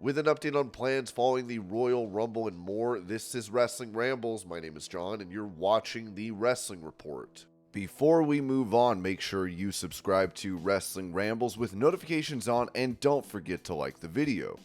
with an update on plans following the Royal Rumble and more. This is Wrestling Rambles. My name is John, and you're watching the Wrestling Report. Before we move on, make sure you subscribe to Wrestling Rambles with notifications on, and don't forget to like the video.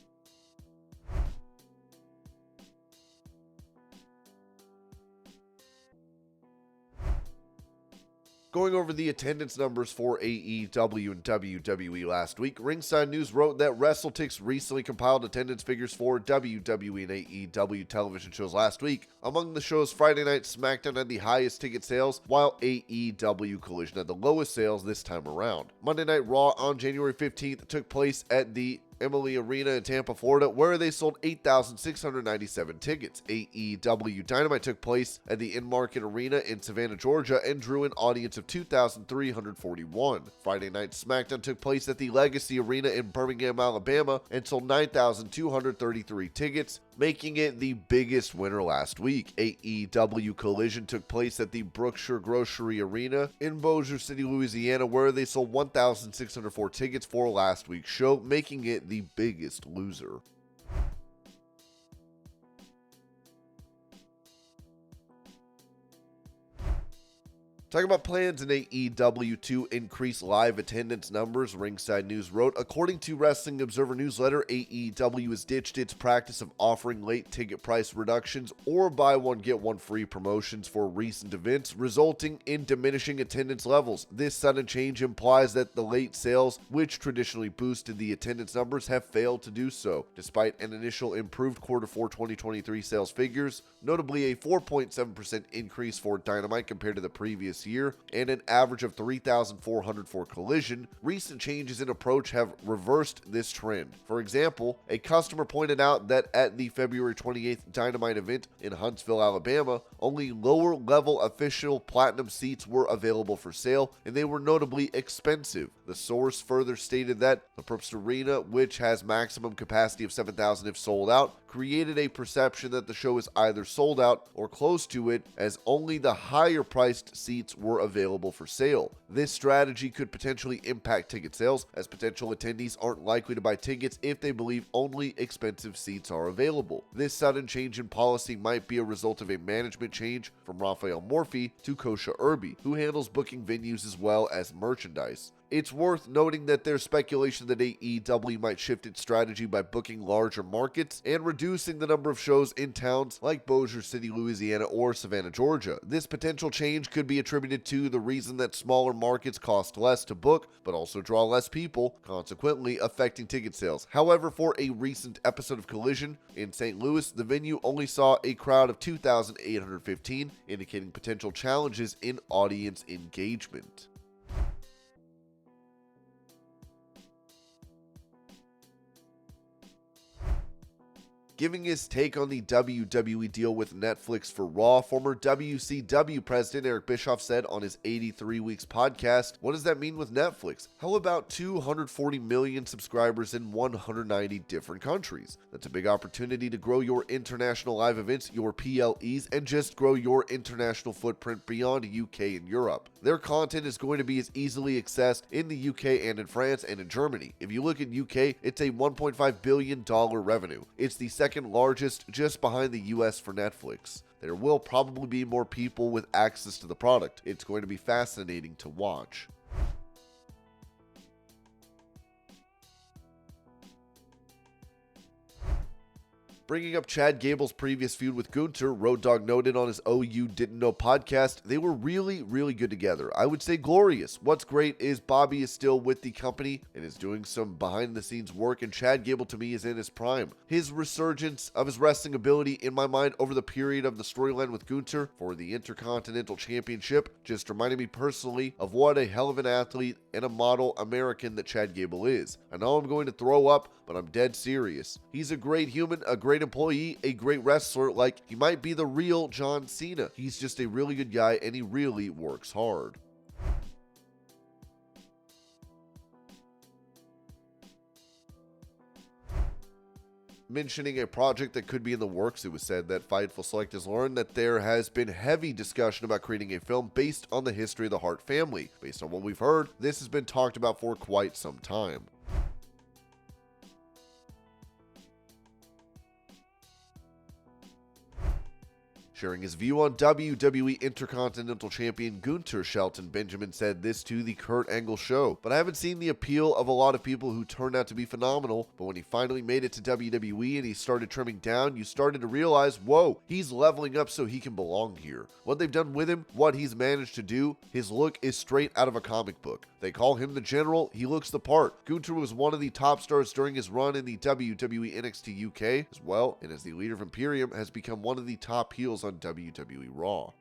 Going over the attendance numbers for AEW and WWE last week, Ringside News wrote that WrestleTix recently compiled attendance figures for WWE and AEW television shows last week. Among the shows, Friday Night SmackDown had the highest ticket sales, while AEW Collision had the lowest sales this time around. Monday Night Raw on January 15th took place at the Emily Arena in Tampa, Florida, where they sold 8,697 tickets. AEW Dynamite took place at the In-Market Arena in Savannah, Georgia, and drew an audience of 2,341. Friday Night SmackDown took place at the Legacy Arena in Birmingham, Alabama, and sold 9,233 tickets, making it the biggest winner last week. AEW Collision took place at the Brookshire Grocery Arena in Bossier City, Louisiana, where they sold 1,604 tickets for last week's show, making it the biggest loser. Talking about plans in AEW to increase live attendance numbers, Ringside News wrote, according to Wrestling Observer Newsletter, AEW has ditched its practice of offering late ticket price reductions or buy one get one free promotions for recent events, resulting in diminishing attendance levels. This sudden change implies that the late sales, which traditionally boosted the attendance numbers, have failed to do so. Despite an initial improved Q4 2023 sales figures, notably a 4.7% increase for Dynamite compared to the previous year, and an average of 3,400 for Collision, recent changes in approach have reversed this trend. For example, a customer pointed out that at the February 28th Dynamite event in Huntsville, Alabama, only lower-level official platinum seats were available for sale, and they were notably expensive. The source further stated that the Probst Arena, which has maximum capacity of 7,000 if sold out, created a perception that the show is either sold out or close to it, as only the higher-priced seats were available for sale. This strategy could potentially impact ticket sales, as potential attendees aren't likely to buy tickets if they believe only expensive seats are available. This sudden change in policy might be a result of a management change from Raphael Morphy to Kosha Irby, who handles booking venues as well as merchandise. It's worth noting that there's speculation that AEW might shift its strategy by booking larger markets and reducing the number of shows in towns like Bossier City, Louisiana, or Savannah, Georgia. This potential change could be attributed to the reason that smaller markets cost less to book, but also draw less people, consequently affecting ticket sales. However, for a recent episode of Collision in St. Louis, the venue only saw a crowd of 2,815, indicating potential challenges in audience engagement. Giving his take on the WWE deal with Netflix for Raw, former WCW president Eric Bischoff said on his 83 Weeks podcast, "What does that mean with Netflix? How about 240 million subscribers in 190 different countries? That's a big opportunity to grow your international live events, your PLEs, and just grow your international footprint beyond UK and Europe. Their content is going to be as easily accessed in the UK and in France and in Germany. If you look at UK, it's a $1.5 billion revenue. It's the second largest, just behind the US for Netflix. There will probably be more people with access to the product. It's going to be fascinating to watch." Bringing up Chad Gable's previous feud with Gunther, Road Dogg noted on his Oh You Didn't Know podcast, "They were really, really good together. I would say glorious. What's great is Bobby is still with the company and is doing some behind-the-scenes work, and Chad Gable to me is in his prime. His resurgence of his wrestling ability, in my mind, over the period of the storyline with Gunther for the Intercontinental Championship just reminded me personally of what a hell of an athlete and a model American that Chad Gable is. I know I'm going to throw up, but I'm dead serious. He's a great human, a great employee, a great wrestler. Like, he might be the real John Cena. He's just a really good guy, and he really works hard." Mentioning a project that could be in the works, it was said that Fightful Select has learned that there has been heavy discussion about creating a film based on the history of the Hart family. Based on what we've heard, this has been talked about for quite some time. Sharing his view on WWE Intercontinental Champion Gunther, Shelton Benjamin said this to the Kurt Angle Show. "But I haven't seen the appeal of a lot of people who turned out to be phenomenal, but when he finally made it to WWE and he started trimming down, you started to realize, whoa, he's leveling up so he can belong here. What they've done with him, what he's managed to do, his look is straight out of a comic book. They call him the General, he looks the part. Gunther was one of the top stars during his run in the WWE NXT UK as well, and as the leader of Imperium has become one of the top heels on WWE Raw."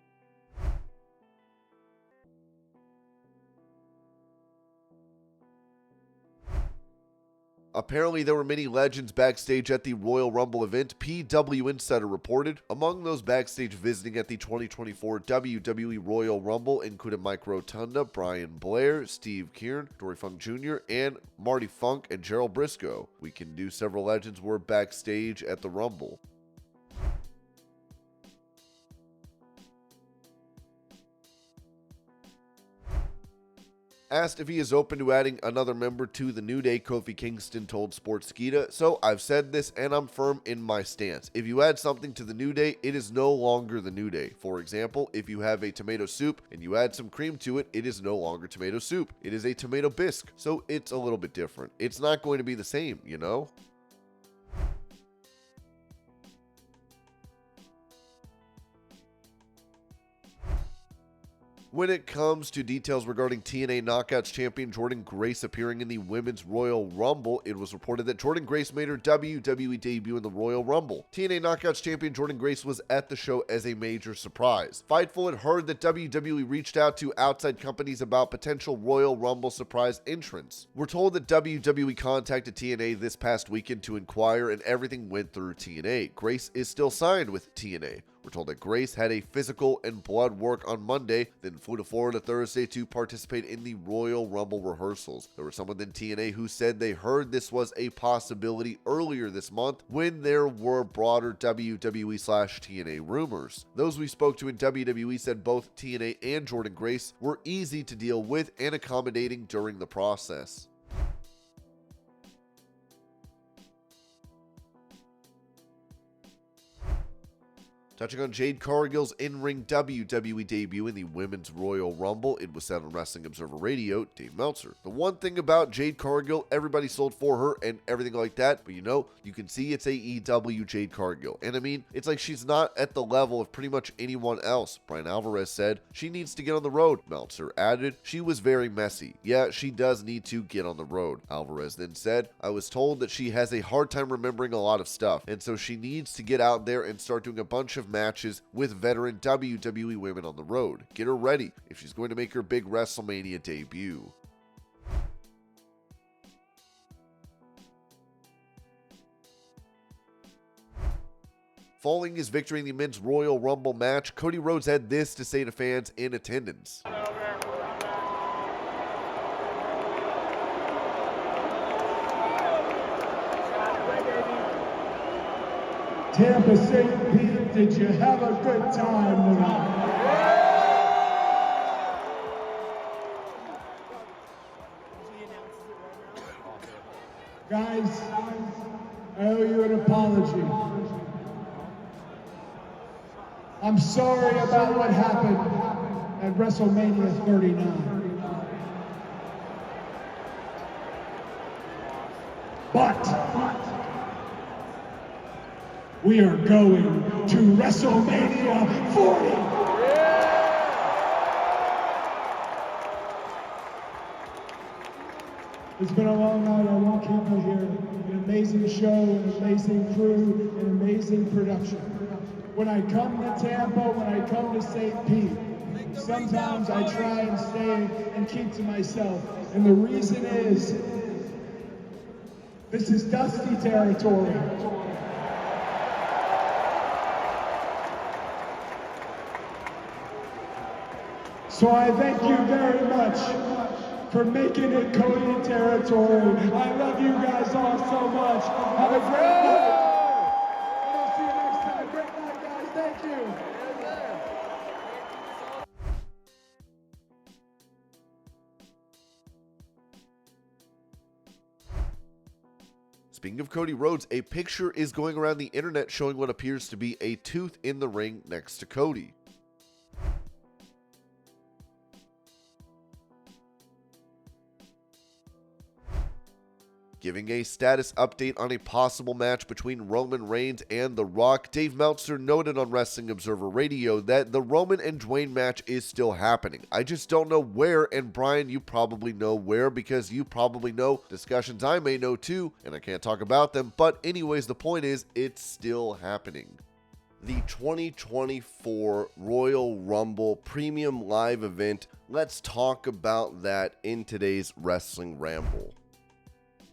Apparently, there were many legends backstage at the Royal Rumble event, PW Insider reported. Among those backstage visiting at the 2024 WWE Royal Rumble included Mike Rotunda, Brian Blair, Steve Keirn, Dory Funk Jr., and Marty Funk and Gerald Briscoe. We can do several legends were backstage at the Rumble. Asked if he is open to adding another member to the New Day, Kofi Kingston told Sportskeeda, "So I've said this and I'm firm in my stance. If you add something to the New Day, it is no longer the New Day. For example, if you have a tomato soup and you add some cream to it, it is no longer tomato soup. It is a tomato bisque. So it's a little bit different. It's not going to be the same, you know?" When it comes to details regarding TNA Knockouts champion Jordynne Grace appearing in the Women's Royal Rumble, it was reported that Jordynne Grace made her WWE debut in the Royal Rumble. TNA Knockouts champion Jordynne Grace was at the show as a major surprise. Fightful had heard that WWE reached out to outside companies about potential Royal Rumble surprise entrants. We're told that WWE contacted TNA this past weekend to inquire, and everything went through TNA. Grace is still signed with TNA. We're told that Grace had a physical and blood work on Monday, then flew to Florida Thursday to participate in the Royal Rumble rehearsals. There was someone in TNA who said they heard this was a possibility earlier this month when there were broader WWE/TNA rumors. Those we spoke to in WWE said both TNA and Jordynne Grace were easy to deal with and accommodating during the process. Touching on Jade Cargill's in-ring WWE debut in the Women's Royal Rumble, it was said on Wrestling Observer Radio, Dave Meltzer. "The one thing about Jade Cargill, everybody sold for her and everything like that, but you can see it's AEW Jade Cargill. And I mean, it's like she's not at the level of pretty much anyone else." Brian Alvarez said, "She needs to get on the road." Meltzer added, "She was very messy. Yeah, she does need to get on the road." Alvarez then said, "I was told that she has a hard time remembering a lot of stuff, and so she needs to get out there and start doing a bunch of matches with veteran WWE women on the road. Get her ready if she's going to make her big WrestleMania debut." Following his victory in the Men's Royal Rumble match, Cody Rhodes had this to say to fans in attendance. Tampa St. Pete, did you have a good time tonight? Guys, I owe you an apology. I'm sorry about what happened at WrestleMania 39. But we are going to WrestleMania 40. It's been a long night. I won't keep you here. An amazing show, an amazing crew, an amazing production. When I come to Tampa, when I come to St. Pete, sometimes I try and stay and keep to myself. And the reason is, this is dusty territory. So I thank you very much for making it Cody territory. I love you guys all so much. Have a great night. And I'll see you next time. Great night, guys. Thank you. Speaking of Cody Rhodes, a picture is going around the internet showing what appears to be a tooth in the ring next to Cody. Giving a status update on a possible match between Roman Reigns and The Rock, Dave Meltzer noted on Wrestling Observer Radio that the Roman and Dwayne match is still happening. I just don't know where, and Brian, you probably know where because you probably know discussions I may know too, and I can't talk about them, but anyways, the point is, it's still happening. The 2024 Royal Rumble Premium Live event, let's talk about that in today's Wrestling Ramble.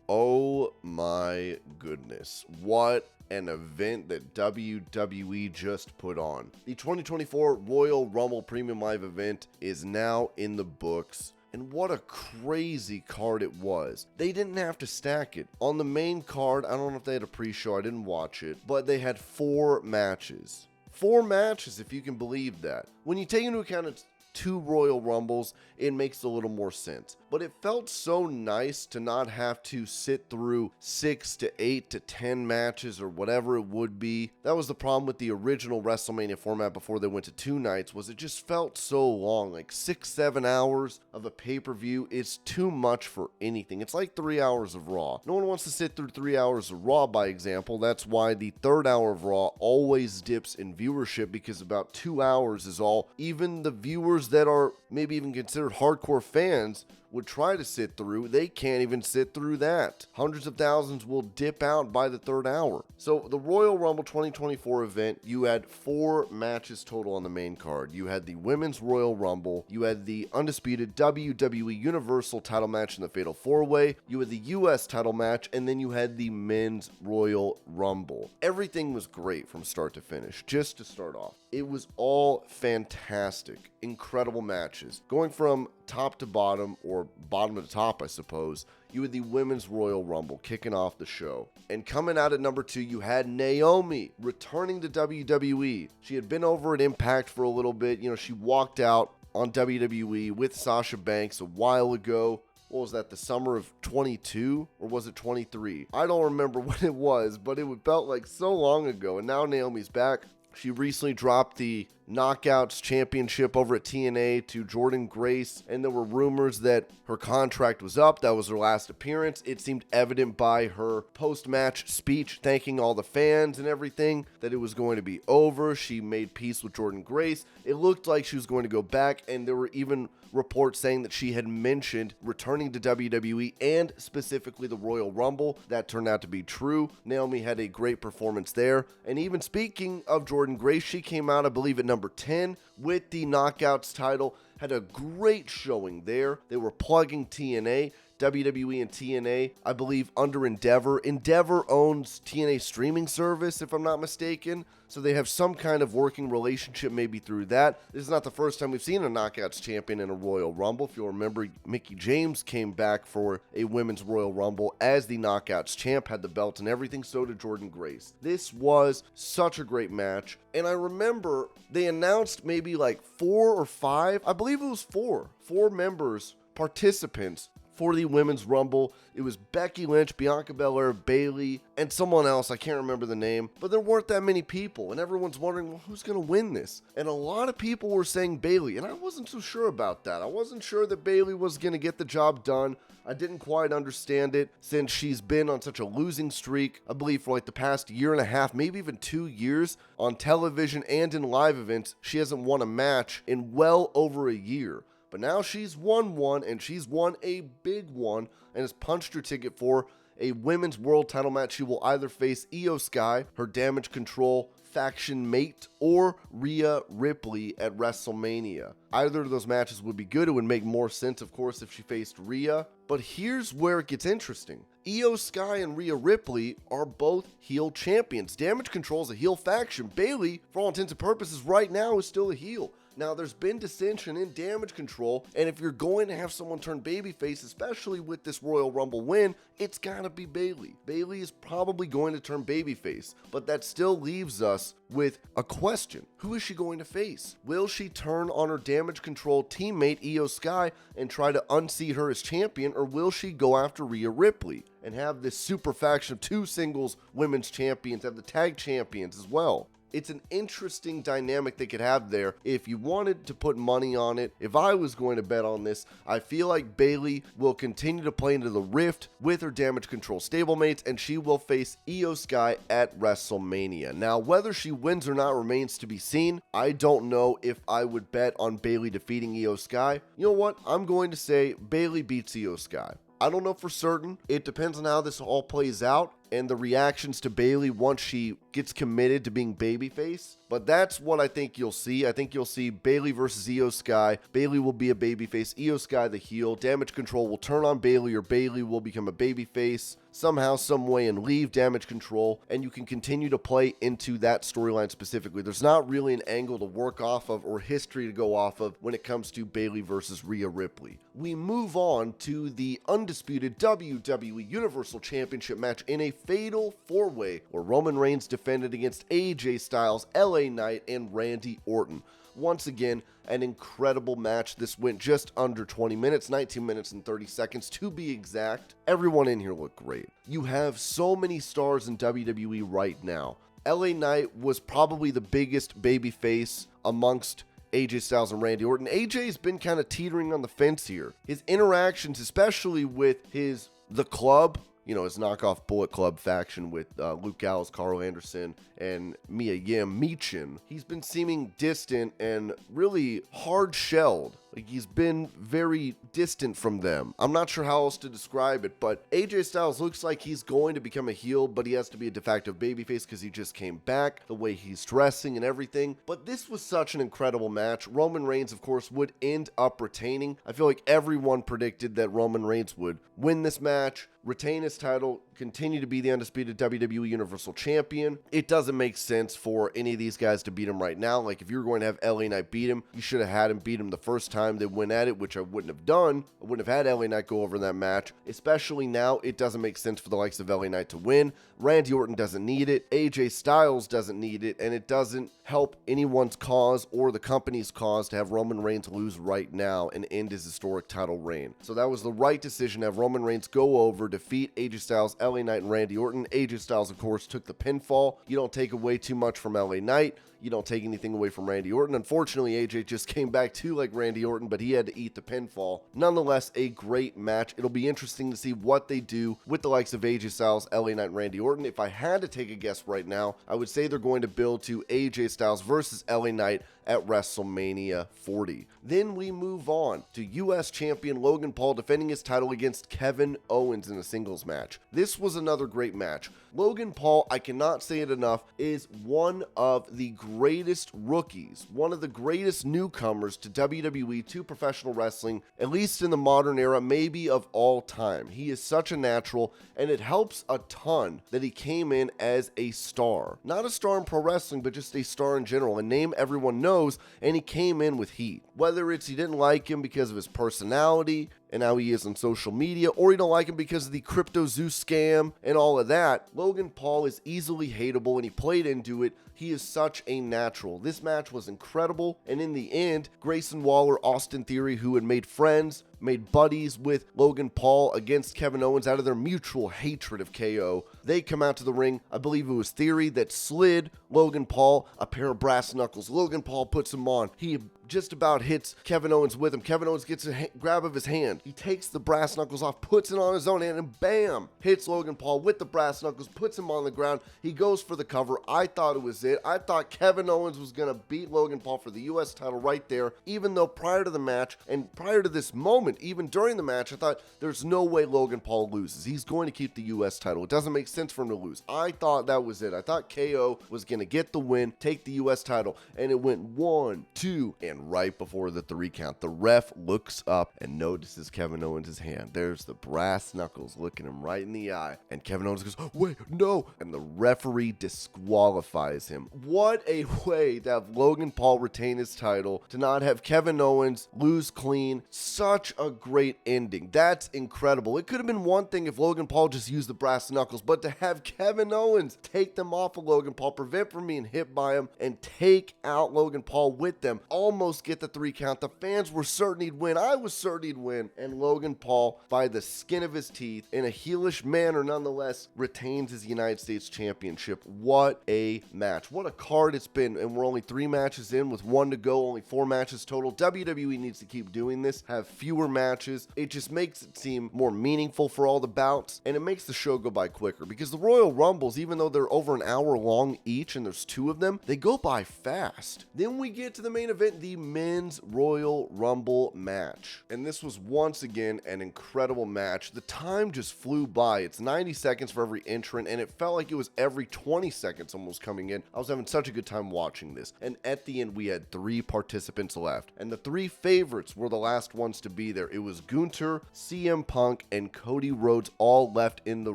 Oh my goodness, what an event that WWE just put on. The 2024 Royal Rumble Premium Live event is now in the books, and what a crazy card it was. They didn't have to stack it. On the main card, I don't know if they had a pre-show, I didn't watch it, but they had 4 matches. 4 matches, if you can believe that. When you take into account it's 2 Royal Rumbles, it makes a little more sense. But it felt so nice to not have to sit through 6 to 8 to 10 matches or whatever it would be. That was the problem with the original WrestleMania format before they went to 2 nights, was it just felt so long. Like 6-7 hours of a pay-per-view is too much for anything. It's like 3 hours of Raw. No one wants to sit through 3 hours of Raw, by example. That's why the 3rd hour of Raw always dips in viewership, because about 2 hours is all even the viewers that are maybe even considered hardcore fans would try to sit through. They can't even sit through that. Hundreds of thousands will dip out by the 3rd hour. So the Royal Rumble 2024 event, you had 4 matches total on the main card. You had the Women's Royal Rumble, you had the undisputed WWE Universal title match in the Fatal 4-Way, you had the US title match, and then you had the Men's Royal Rumble. Everything was great from start to finish. Just to start off, it was all fantastic, incredible matches. Going from top to bottom, or bottom to top, I suppose, you had the Women's Royal Rumble kicking off the show. And coming out at number 2, you had Naomi returning to WWE. She had been over at Impact for a little bit. You know, she walked out on WWE with Sasha Banks a while ago. What was that, the summer of 22? Or was it 23? I don't remember when it was, but it felt like so long ago. And now Naomi's back. She recently dropped the Knockouts Championship over at TNA to Jordynne Grace, and there were rumors that her contract was up. That was her last appearance. It seemed evident by her post-match speech thanking all the fans and everything that it was going to be over. She made peace with Jordynne Grace. It looked like she was going to go back, and there were even reports saying that she had mentioned returning to WWE and specifically the Royal Rumble. That turned out to be true. Naomi had a great performance there. And even speaking of Jordynne Grace, she came out, I believe, at number 10 with the Knockouts title. Had a great showing there. They were plugging TNA. WWE and TNA, I believe, under Endeavor. Endeavor owns TNA streaming service, if I'm not mistaken, so they have some kind of working relationship maybe through that. This is not the first time we've seen a Knockouts champion in a Royal Rumble. If you'll remember, Mickie James came back for a Women's Royal Rumble as the Knockouts champ, had the belt and everything, so did Jordynne Grace. This was such a great match, and I remember they announced maybe like 4 or 5, I believe it was 4 members, participants, for the Women's Rumble. It was Becky Lynch, Bianca Belair, Bayley, and someone else, I can't remember the name, but there weren't that many people, and everyone's wondering, well, who's going to win this? And a lot of people were saying Bayley, and I wasn't so sure about that. I wasn't sure that Bayley was going to get the job done. I didn't quite understand it since she's been on such a losing streak, I believe for like the past year and a half, maybe even 2 years on television and in live events. She hasn't won a match in well over a year. But now she's won one, and she's won a big one, and has punched her ticket for a women's world title match. She will either face Io Sky, her Damage Control faction mate, or Rhea Ripley at WrestleMania. Either of those matches would be good. It would make more sense, of course, if she faced Rhea. But here's where it gets interesting. Io Sky and Rhea Ripley are both heel champions. Damage Control is a heel faction. Bayley, for all intents and purposes, right now is still a heel. Now, there's been dissension in Damage Control, and if you're going to have someone turn babyface, especially with this Royal Rumble win, it's gotta be Bayley. Bayley is probably going to turn babyface, but that still leaves us with a question. Who is she going to face? Will she turn on her Damage Control teammate Io Sky and try to unseat her as champion, or will she go after Rhea Ripley and have this super faction of 2 singles women's champions, have the tag champions as well? It's an interesting dynamic they could have there if you wanted to put money on it. If I was going to bet on this, I feel like Bayley will continue to play into the Rift with her Damage Control stablemates, and she will face Io Sky at WrestleMania. Now, whether she wins or not remains to be seen. I don't know if I would bet on Bayley defeating Io Sky. You know what? I'm going to say Bayley beats Io Sky. I don't know for certain. It depends on how this all plays out and the reactions to Bayley once she gets committed to being babyface. But that's what I think you'll see. I think you'll see Bayley versus Io Sky. Bayley will be a babyface, Io Sky the heel. Damage Control will turn on Bayley, or Bayley will become a babyface somehow, some way, and leave Damage Control, and you can continue to play into that storyline specifically. There's not really an angle to work off of or history to go off of when it comes to Bayley versus Rhea Ripley. We move on to the undisputed WWE Universal Championship match in a fatal 4-way where Roman Reigns defended against AJ Styles, LA Knight, and Randy Orton. Once again, an incredible match. This went just under 20 minutes, 19 minutes and 30 seconds to be exact. Everyone in here looked great. You have so many stars in WWE right now. LA Knight was probably the biggest babyface amongst AJ Styles and Randy Orton. AJ's been kind of teetering on the fence here. His interactions, especially with The Club, his knockoff Bullet Club faction with Luke Gallows, Carl Anderson, and Mia Yim Meechin, he's been seeming distant and really hard-shelled. Like, he's been very distant from them. I'm not sure how else to describe it, but AJ Styles looks like he's going to become a heel, but he has to be a de facto babyface because he just came back, the way he's dressing and everything. But this was such an incredible match. Roman Reigns, of course, would end up retaining. I feel like everyone predicted that Roman Reigns would win this match, retain his title, continue to be the undisputed WWE Universal Champion. It doesn't make sense for any of these guys to beat him right now. Like, if you were going to have LA Knight beat him, you should have had him beat him the first time they went at it, which I wouldn't have done. I wouldn't have had LA Knight go over in that match. Especially now, it doesn't make sense for the likes of LA Knight to win. Randy Orton doesn't need it. AJ Styles doesn't need it, and it doesn't help anyone's cause or the company's cause to have Roman Reigns lose right now and end his historic title reign. So that was the right decision to have Roman Reigns go over, defeat AJ Styles, LA Knight, and Randy Orton. AJ Styles, of course, took the pinfall. You don't take away too much from LA Knight. You don't take anything away from Randy Orton. Unfortunately, AJ just came back too like Randy Orton, but he had to eat the pinfall. Nonetheless, a great match. It'll be interesting to see what they do with the likes of AJ Styles, LA Knight, and Randy Orton. If I had to take a guess right now, I would say they're going to build to AJ Styles versus LA Knight at WrestleMania 40. Then we move on to U.S. champion Logan Paul defending his title against Kevin Owens in a singles match. This was another great match. Logan Paul, I cannot say it enough, is one of the greatest rookies, one of the greatest newcomers to WWE, to professional wrestling, at least in the modern era, maybe of all time. He is such a natural, and it helps a ton that he came in as a star. Not a star in pro wrestling, but just a star in general, a name everyone knows, and he came in with heat. Whether it's he didn't like him because of his personality and how he is on social media, or you don't like him because of the Crypto Zeus scam and all of that, Logan Paul is easily hateable, and he played into it. He is such a natural. This match was incredible, and in the end, Grayson Waller, Austin Theory, who had made friends, made buddies with Logan Paul against Kevin Owens out of their mutual hatred of KO. They come out to the ring. I believe it was Theory that slid Logan Paul a pair of brass knuckles. Logan Paul puts him on. He just about hits Kevin Owens with him. Kevin Owens gets a grab of his hand. He takes the brass knuckles off, puts it on his own hand, and bam, hits Logan Paul with the brass knuckles, puts him on the ground. He goes for the cover. I thought it was it. I thought Kevin Owens was going to beat Logan Paul for the U.S. title right there, even though prior to the match and prior to this moment, even during the match, I thought there's no way Logan Paul loses. He's going to keep the U.S. title. It doesn't make sense for him to lose. I thought that was it. I thought KO was going to get the win, take the U.S. title, and it went 1, 2, and right before the 3 count, the ref looks up and notices Kevin Owens' hand. There's the brass knuckles looking him right in the eye, and Kevin Owens goes, "Wait, no," and the referee disqualifies him. him. What a way to have Logan Paul retain his title, to not have Kevin Owens lose clean. Such a great ending. That's incredible. It could have been one thing if Logan Paul just used the brass knuckles, but to have Kevin Owens take them off of Logan Paul, prevent from being hit by him, and take out Logan Paul with them, almost get the 3 count. The fans were certain he'd win. I was certain he'd win. And Logan Paul, by the skin of his teeth, in a heelish manner nonetheless, retains his United States Championship. What a match. What a card it's been. And we're only 3 matches in with 1 to go, only 4 matches total. WWE needs to keep doing this, have fewer matches. It just makes it seem more meaningful for all the bouts, and it makes the show go by quicker, because the Royal Rumbles, even though they're over an hour long each and there's 2 of them, they go by fast. Then we get to the main event, the Men's Royal Rumble match. And this was once again an incredible match. The time just flew by. It's 90 seconds for every entrant, and it felt like it was every 20 seconds almost coming in. I was having such a good time watching this. And at the end, we had 3 participants left. And the 3 favorites were the last ones to be there. It was Gunther, CM Punk, and Cody Rhodes, all left in the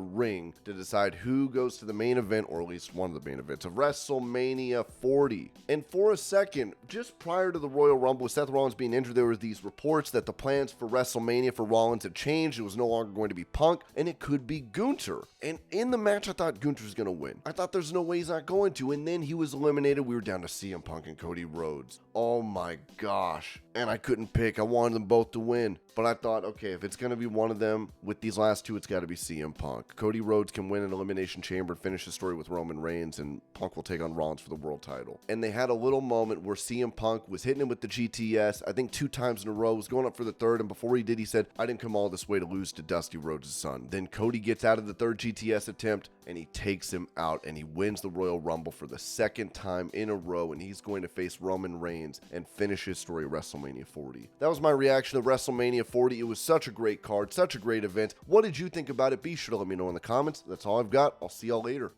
ring to decide who goes to the main event, or at least one of the main events of WrestleMania 40. And for a second, just prior to the Royal Rumble, with Seth Rollins being injured, there were these reports that the plans for WrestleMania for Rollins had changed. It was no longer going to be Punk, and it could be Gunther. And in the match, I thought Gunther was going to win. I thought there's no way he's not going to. And then he was eliminated. We were down to CM Punk and Cody Rhodes. Oh my gosh. And I couldn't pick. I wanted them both to win. But I thought, okay, if it's going to be one of them, with these last 2, it's got to be CM Punk. Cody Rhodes can win an Elimination Chamber and finish the story with Roman Reigns, and Punk will take on Rollins for the world title. And they had a little moment where CM Punk was hitting him with the GTS, I think 2 times in a row, was going up for the 3rd, and before he did, he said, I didn't come all this way to lose to Dusty Rhodes' son. Then Cody gets out of the 3rd GTS attempt, and he takes him out, and he wins the Royal Rumble for the 2nd time in a row, and he's going to face Roman Reigns and finish his story at WrestleMania 40. That was my reaction to WrestleMania 40. It was such a great card, such a great event. What did you think about it? Be sure to let me know in the comments. That's all I've got. I'll see y'all later.